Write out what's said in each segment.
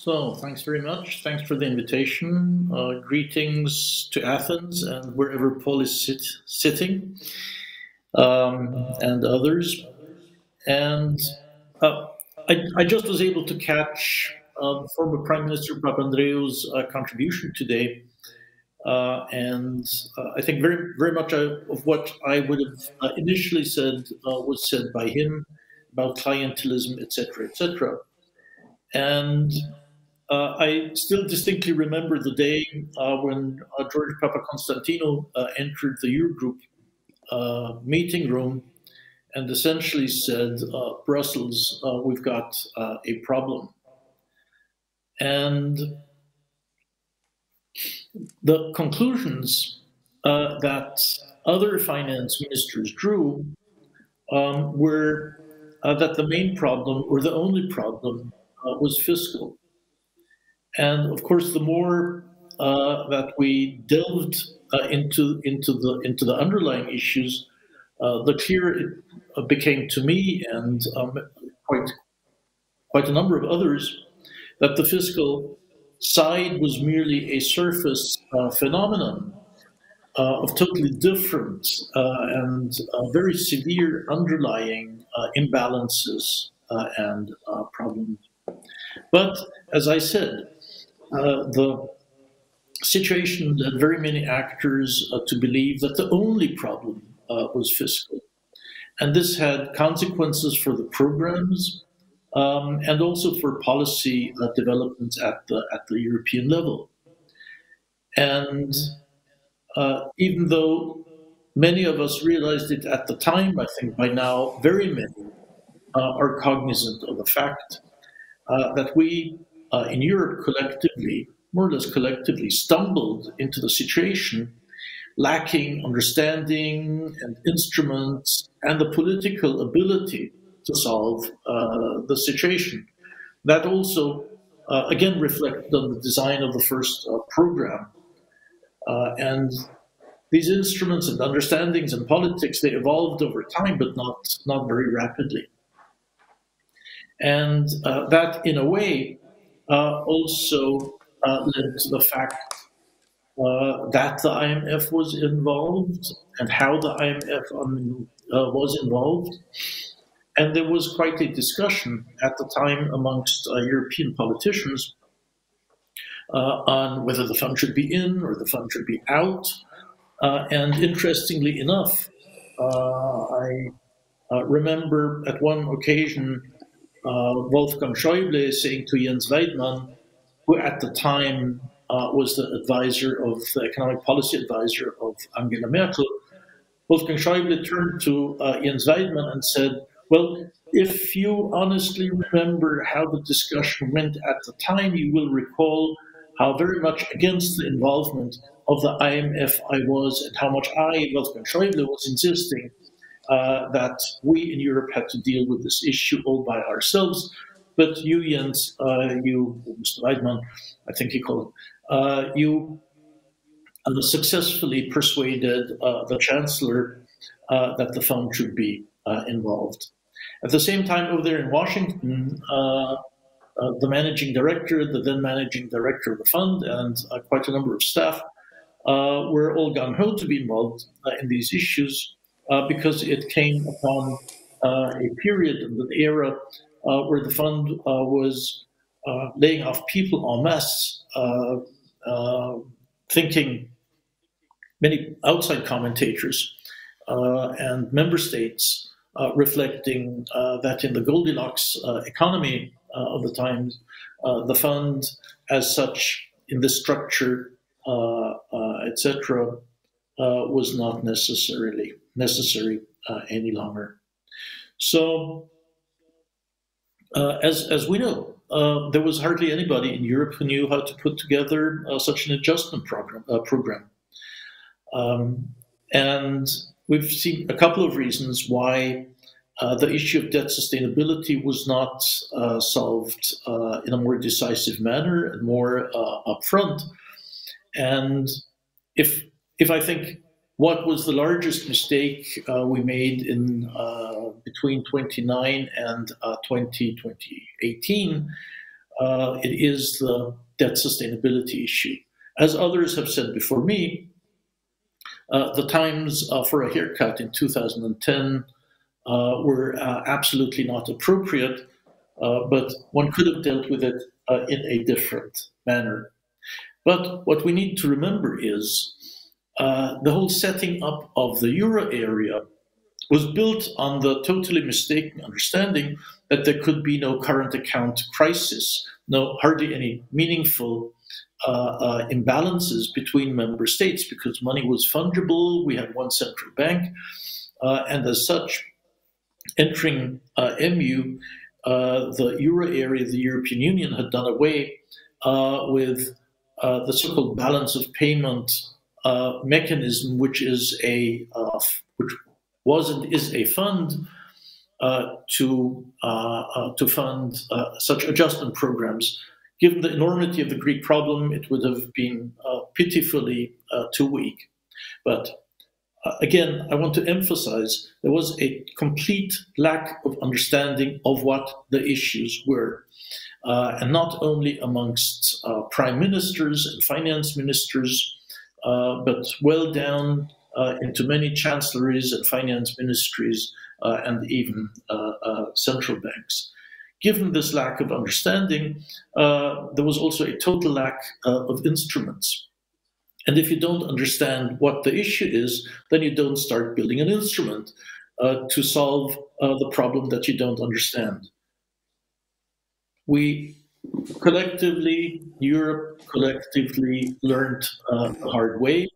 So, thanks very much. Thanks for the invitation. Greetings to Athens and wherever Paul is sitting, and others. And uh, I just was able to catch former Prime Minister Papandreou's contribution today, and I think very much of what I would have initially said was said by him about clientelism, etc., etc. And I still distinctly remember the day when George Papakonstantinou entered the Eurogroup meeting room and essentially said, Brussels, we've got a problem. And the conclusions that other finance ministers drew were that the main problem, or the only problem, was fiscal. And of course, the more that we delved into the underlying issues, the clearer it became to me and quite a number of others that the fiscal side was merely a surface phenomenon of totally different and very severe underlying imbalances and problems. But as I said, the situation led very many actors to believe that the only problem was fiscal. And this had consequences for the programs and also for policy developments at the European level. And even though many of us realized it at the time, I think by now very many are cognizant of the fact that we in Europe collectively, more or less collectively, stumbled into the situation lacking understanding and instruments and the political ability to solve the situation. That also, again, reflected on the design of the first program. And these instruments and understandings and politics, they evolved over time, but not very rapidly. And that, in a way, also led to the fact that the IMF was involved and how the IMF was involved. And there was quite a discussion at the time amongst European politicians on whether the fund should be in or the fund should be out. And interestingly enough, I remember at one occasion Wolfgang Schäuble saying to Jens Weidmann, who at the time was the economic policy advisor of Angela Merkel, Wolfgang Schäuble turned to Jens Weidmann and said, well, if you honestly remember how the discussion went at the time, you will recall how very much against the involvement of the IMF I was, and how much I, Wolfgang Schäuble, was insisting that we in Europe had to deal with this issue all by ourselves. But you, Jens, you, Mr. Weidmann, I think he called him, you successfully persuaded the Chancellor that the fund should be involved. At the same time, over there in Washington, the managing director, the then managing director of the fund, and quite a number of staff were all gung-ho to be involved in these issues because it came upon a period, an era, where the fund was laying off people en masse, thinking many outside commentators and member states reflecting that in the Goldilocks economy of the times, the fund as such in this structure, etc., was not necessary any longer. So, as we know, there was hardly anybody in Europe who knew how to put together such an adjustment program. And we've seen a couple of reasons why the issue of debt sustainability was not solved in a more decisive manner and more upfront. And if I think what was the largest mistake we made in between 2009 and 2018 it is the debt sustainability issue. As others have said before me, the times for a haircut in 2010 were absolutely not appropriate, but one could have dealt with it in a different manner. But what we need to remember is the whole setting up of the euro area was built on the totally mistaken understanding that there could be no current account crisis, no hardly any meaningful imbalances between member states because money was fungible. We had one central bank, and as such, entering EMU, the euro area, the European Union, had done away with the so-called balance of payment mechanism, which is which was and is a fund to fund such adjustment programs. Given the enormity of the Greek problem, it would have been pitifully too weak. But again, I want to emphasize there was a complete lack of understanding of what the issues were. And not only amongst prime ministers and finance ministers, but well down into many chancelleries and finance ministries and even central banks. Given this lack of understanding, there was also a total lack of instruments. And if you don't understand what the issue is, then you don't start building an instrument to solve the problem that you don't understand. We collectively, Europe collectively learned the hard way,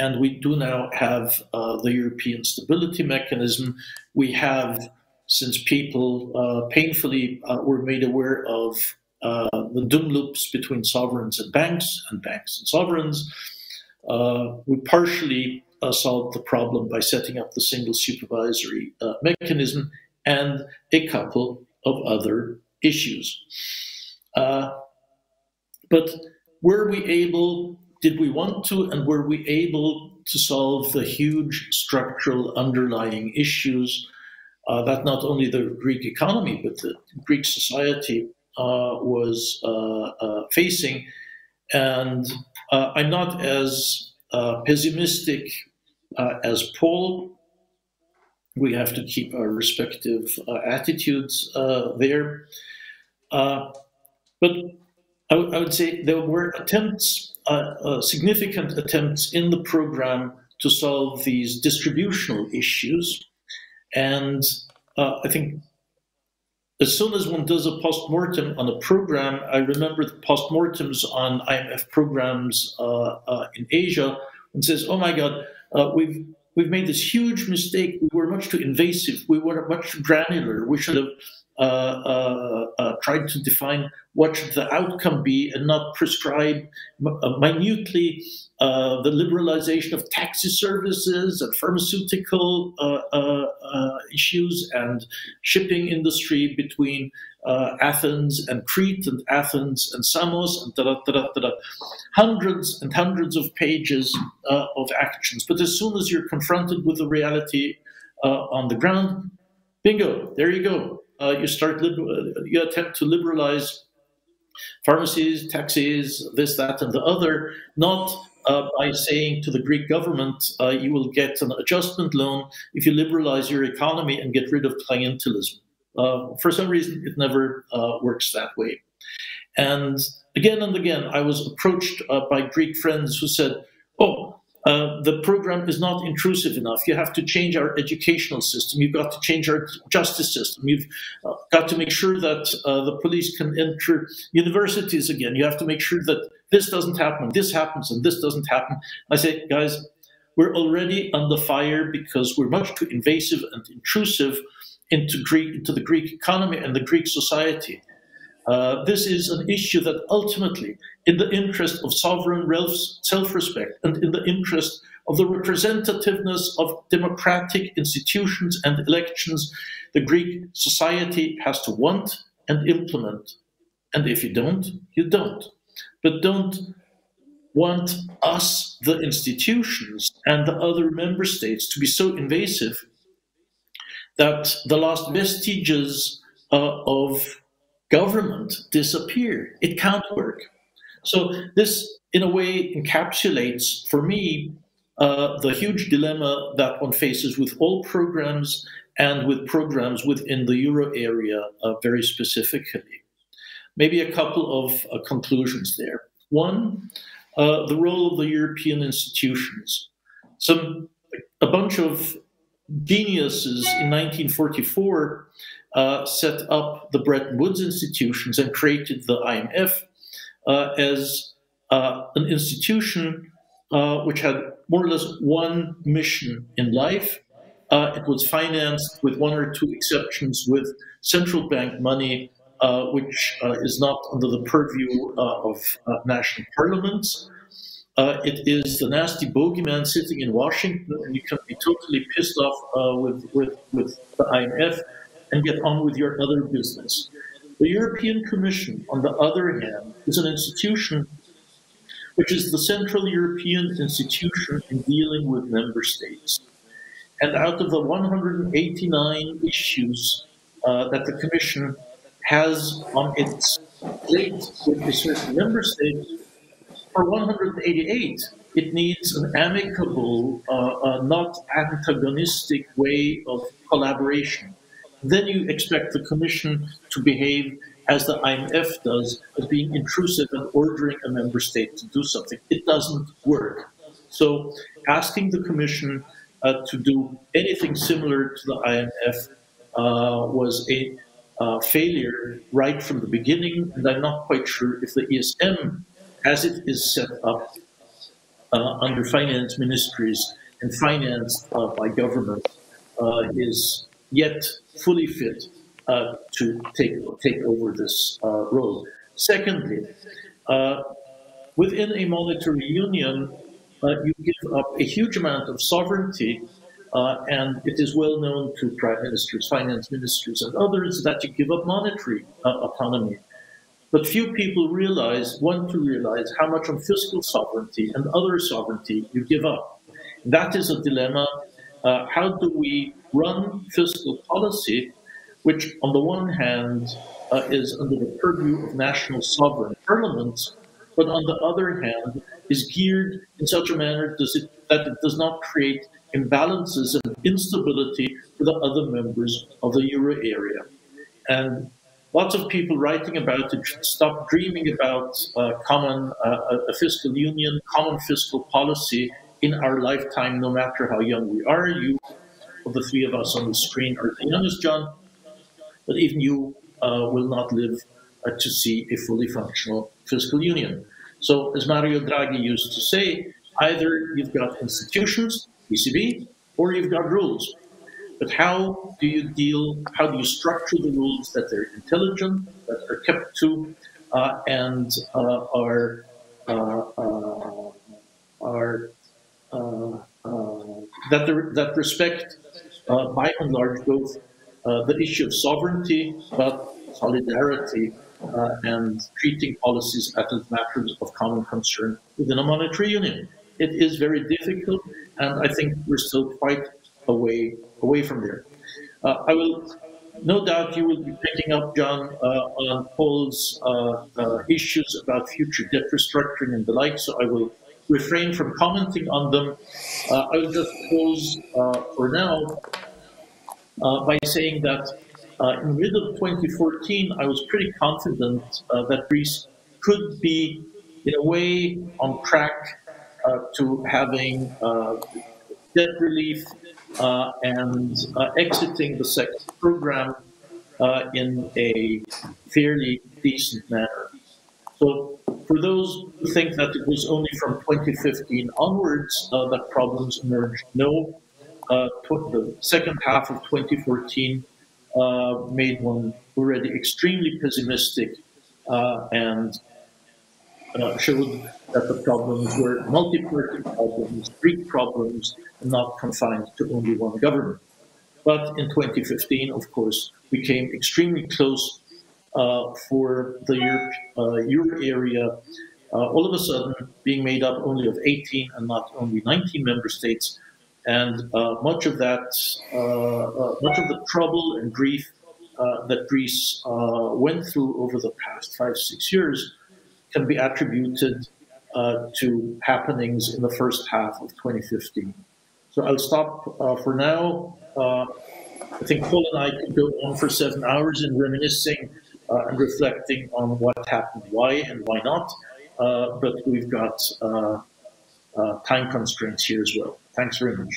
and we do now have the European Stability Mechanism. We have, since people painfully were made aware of the doom loops between sovereigns and banks and sovereigns, we partially solved the problem by setting up the single supervisory mechanism and a couple of other issues. But were we able, did we want to, and were we able to solve the huge structural underlying issues that not only the Greek economy, but the Greek society was facing? And I'm not as pessimistic as Paul. We have to keep our respective attitudes there. But I would say there were attempts, significant attempts in the program to solve these distributional issues. And I think as soon as one does a post-mortem on a program, I remember the post-mortems on IMF programs in Asia, and says, oh my God, we've made this huge mistake. We were much too invasive. We were much too granular. We should have tried to define what should the outcome be and not prescribe minutely the liberalization of taxi services and pharmaceutical issues and shipping industry between Athens and Crete and Athens and Samos and hundreds and hundreds of pages of actions. But as soon as you're confronted with the reality on the ground, bingo, there you go. You attempt to liberalize pharmacies, taxis, this, that, and the other, not by saying to the Greek government, you will get an adjustment loan if you liberalize your economy and get rid of clientelism. For some reason, it never works that way. And again, I was approached by Greek friends who said, oh, the program is not intrusive enough. You have to change our educational system. You've got to change our justice system. You've got to make sure that the police can enter universities again. You have to make sure that this doesn't happen, this happens, and this doesn't happen. I say, guys, we're already under fire because we're much too invasive and intrusive into the Greek economy and the Greek society. This is an issue that ultimately, in the interest of sovereign self-respect and in the interest of the representativeness of democratic institutions and elections, the Greek society has to want and implement. And if you don't, you don't. But don't want us, the institutions, and the other member states to be so invasive that the last vestiges of government disappear. It can't work. So this, in a way, encapsulates for me the huge dilemma that one faces with all programs and with programs within the euro area very specifically. Maybe a couple of conclusions there. One, the role of the European institutions. A bunch of geniuses in 1944 set up the Bretton Woods institutions and created the IMF as an institution which had more or less one mission in life. It was financed, with one or two exceptions, with central bank money, which is not under the purview of national parliaments. It is the nasty bogeyman sitting in Washington, and you can be totally pissed off with the IMF and get on with your other business. The European Commission, on the other hand, is an institution which is the central European institution in dealing with member states. And out of the 189 issues that the Commission has on its plate with a certain member state, for 188, it needs an amicable, not antagonistic way of collaboration. Then you expect the Commission to behave as the IMF does, as being intrusive and ordering a member state to do something. It doesn't work. So asking the Commission to do anything similar to the IMF was a failure right from the beginning, and I'm not quite sure if the ESM, as it is set up under finance ministries and financed by government, is yet fully fit to take over this role. Secondly, within a monetary union, you give up a huge amount of sovereignty, and it is well known to prime ministers, finance ministers, and others that you give up monetary autonomy. But few people want to realize how much on fiscal sovereignty and other sovereignty you give up. That is a dilemma. How do we run fiscal policy, which on the one hand is under the purview of national sovereign parliaments, but on the other hand is geared in such a manner that it does not create imbalances and instability for the other members of the euro area. And lots of people writing about it should stop dreaming about a fiscal union, common fiscal policy in our lifetime, no matter how young we are. You, of the three of us on the screen, are the youngest, John, but even you will not live to see a fully functional fiscal union. So, as Mario Draghi used to say, either you've got institutions, ECB, or you've got rules. But how do you structure the rules that they're intelligent, that are kept to, and that respect, by and large, both the issue of sovereignty, but solidarity, and treating policies as matters of common concern within a monetary union. It is very difficult, and I think we're still quite away from there. I will, no doubt, you will be picking up, John, on Paul's issues about future debt restructuring and the like. So I will refrain from commenting on them. I will just close for now by saying that in the middle of 2014, I was pretty confident that Greece could be, in a way, on track to having debt relief and exiting the second program in a fairly decent manner. So for those who think that it was only from 2015 onwards that problems emerged, no. The second half of 2014 made one already extremely pessimistic and showed that the problems were multi-party problems, Greek problems, and not confined to only one government. But in 2015, of course, we came extremely close for the euro area, all of a sudden being made up only of 18 and not only 19 member states. And much of the trouble and grief that Greece went through over the past 5, 6 years can be attributed to happenings in the first half of 2015. So I'll stop for now. I think Paul and I could go on for 7 hours in reminiscing and reflecting on what happened, why and why not. But we've got time constraints here as well. Thanks very much.